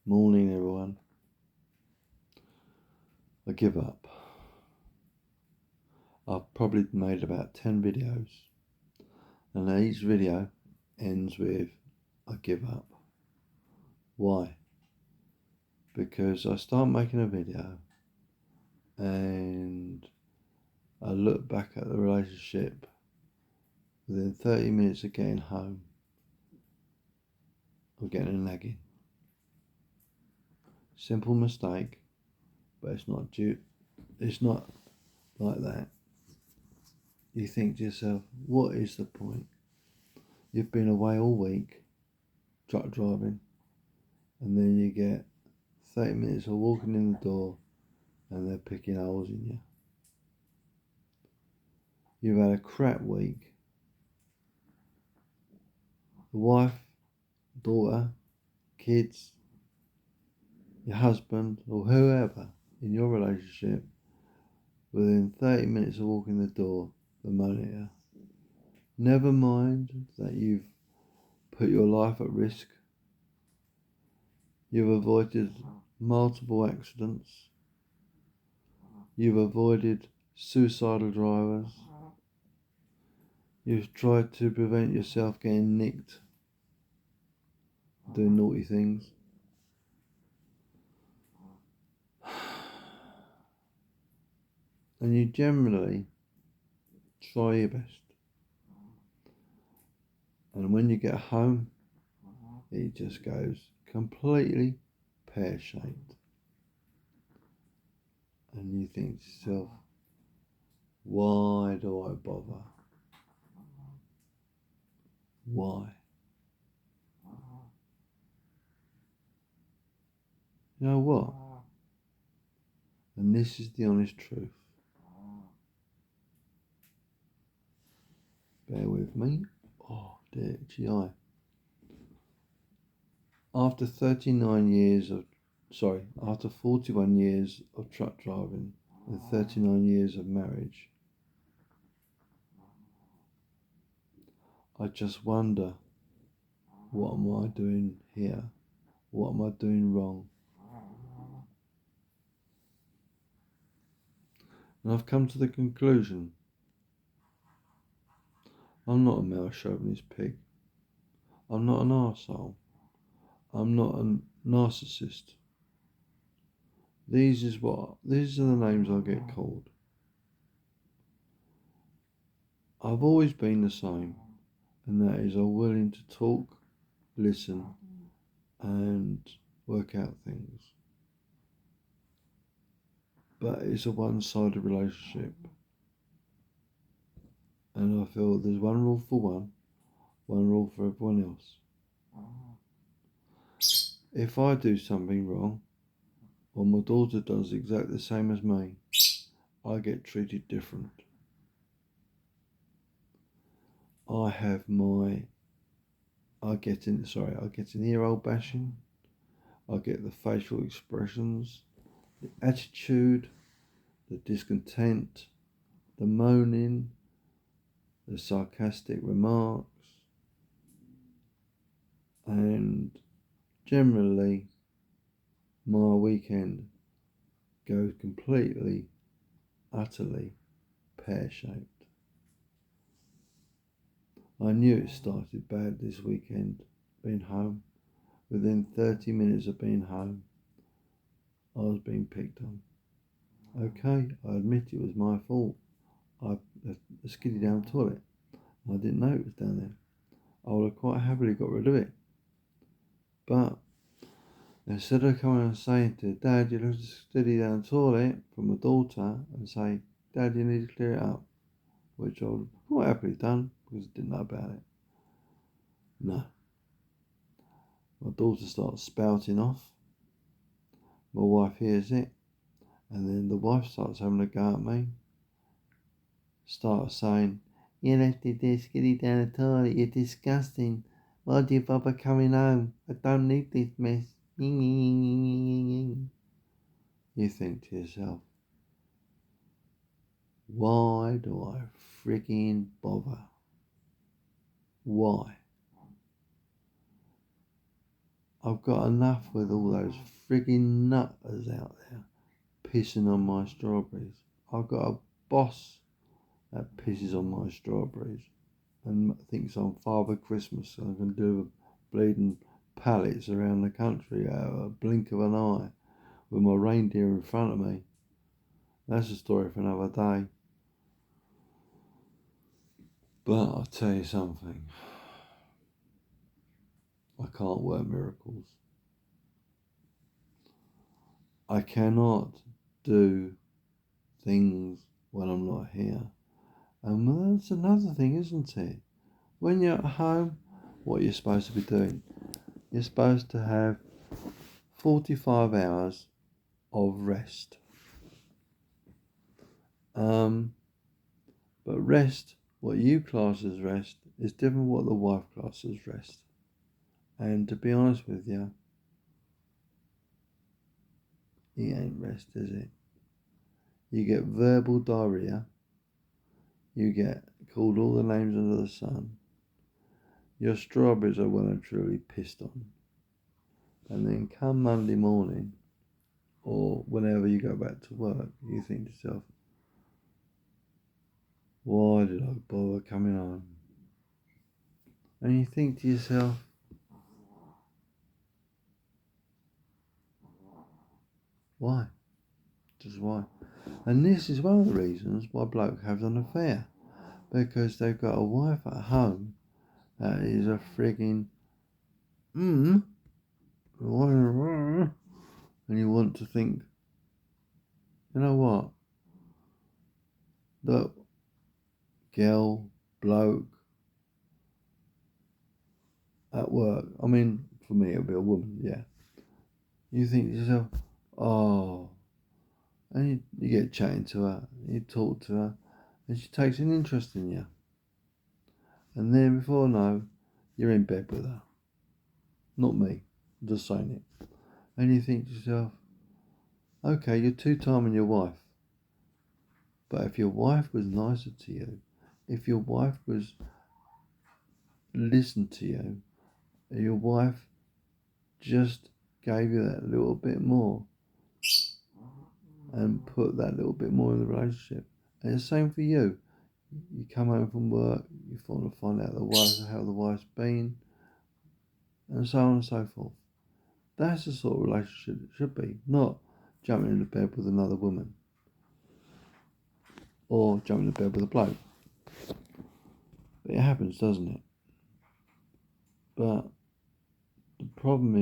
Morning, everyone. I give up. I've probably made about 10 videos, and each video ends with I give up. Why? Because I start making a video and I look back at the relationship within 30 minutes of getting home. I'm getting a nagging. Simple mistake, but it's not like that. You think to yourself, what is the point? You've been away all week, truck driving, and then you get 30 minutes of walking in the door and they're picking holes in you. You've had a crap week. The wife, daughter, kids, your husband, or whoever in your relationship, within 30 minutes of walking the door, they're moaning at you. Never mind that you've put your life at risk. You've avoided multiple accidents. You've avoided suicidal drivers. You've tried to prevent yourself getting nicked, doing naughty things. And you generally try your best. And when you get home, it just goes completely pear-shaped. And you think to yourself, why do I bother? Why? You know what? And this is the honest truth. Bear with me. Oh dear, GI. After 41 years of truck driving and 39 years of marriage, I just wonder, what am I doing here? What am I doing wrong? And I've come to the conclusion, I'm not a male chauvinist pig. I'm not an arsehole. I'm not a narcissist. These are the names I get called. I've always been the same, and that is I'm willing to talk, listen, and work out things. But it's a one-sided relationship. And I feel there's one rule for one rule for everyone else. If I do something wrong, or my daughter does exactly the same as me, I get treated different. I get an ear hole bashing, I get the facial expressions, the attitude, the discontent, the moaning, the sarcastic remarks, and generally my weekend goes completely, utterly pear-shaped. I knew it started bad this weekend, being home. Within 30 minutes of being home, I was being picked on. Okay, I admit it was my fault. I left the skiddy down toilet. I didn't know it was down there. I would have quite happily got rid of it. But instead of coming and saying to Dad, you left the skiddy down toilet, from my daughter, and say, Dad, you need to clear it up, which I would have quite happily done because I didn't know about it. No. My daughter starts spouting off. My wife hears it, and then the wife starts having a go at me. Starts saying, you left the skiddy down the toilet, you're disgusting. Why do you bother coming home? I don't need this mess. You think to yourself, why do I frigging bother? Why? I've got enough with all those frigging nutters out there pissing on my strawberries. I've got a boss that pisses on my strawberries and thinks I'm Father Christmas and I can do bleeding pallets around the country at a blink of an eye with my reindeer in front of me. That's a story for another day. But I'll tell you something. I can't work miracles. I cannot do things when I'm not here. And that's another thing, isn't it? When you're at home, what you're supposed to be doing? You're supposed to have 45 hours of rest. But rest, what you class as rest, is different from what the wife classes as rest. And to be honest with you, it ain't rest, is it? You get verbal diarrhea. You get called all the names under the sun. Your strawberries are well and truly pissed on. And then come Monday morning, or whenever you go back to work, you think to yourself, why did I bother coming home? And you think to yourself, why? Just why? And this is one of the reasons why bloke has an affair. Because they've got a wife at home that is a frigging and you want to think, you know what? That girl, bloke at work, I mean, for me it'll be a woman, yeah. You think to yourself, oh, and you get chatting to her, you talk to her, and she takes an interest in you. And then before I know, you're in bed with her. Not me, I'm just saying it. And you think to yourself, okay, you're two-timing your wife. But if your wife was nicer to you, if your wife was listened to you, if your wife just gave you that little bit more and put that little bit more in the relationship. And it's the same for you. You come home from work, you want to find out how the wife's been, and so on and so forth. That's the sort of relationship it should be, not jumping into bed with another woman or jumping into bed with a bloke. It happens, doesn't it? But the problem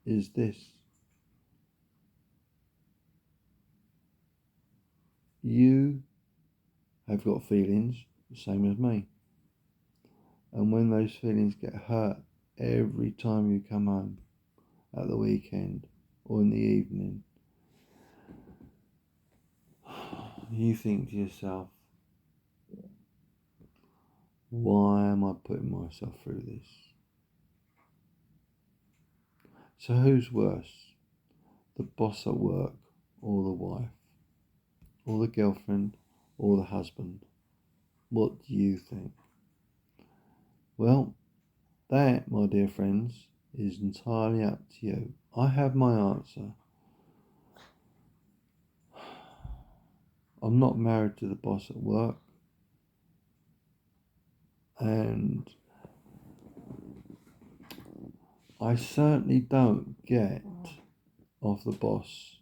is this. You have got feelings the same as me. And when those feelings get hurt every time you come home at the weekend or in the evening, you think to yourself, why am I putting myself through this? So who's worse? The boss at work or the wife? Or the girlfriend or the husband? What do you think? Well, that, my dear friends, is entirely up to you. I have my answer. I'm not married to the boss at work, and I certainly don't get off the boss.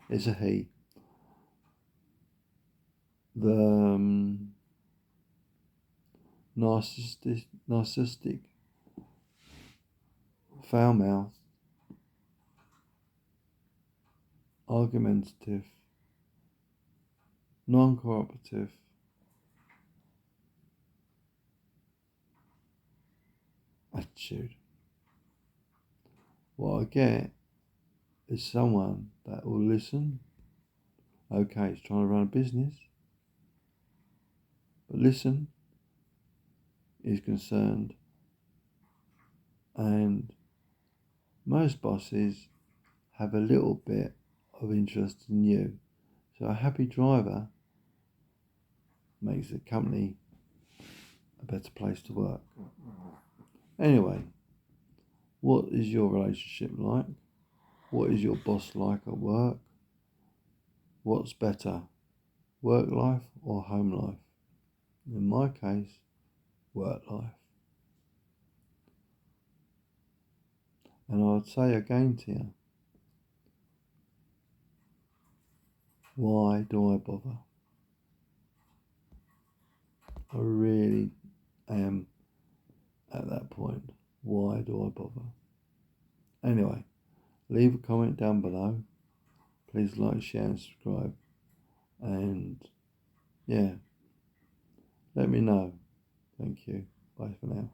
It's a he. The narcissistic, foul-mouthed, argumentative, non-cooperative, attitude. What I get is someone that will listen. Okay, he's trying to run a business, but listen, is concerned, and most bosses have a little bit of interest in you. So a happy driver makes the company a better place to work. Anyway, What is your relationship like? What is your boss like at work? What's better, work life or home life? In my case, work life. And I would say again to you, why do I bother? I really am at that point. Why do I bother? Anyway, leave a comment down below. Please like, share and subscribe. And yeah, let me know. Thank you. Bye for now.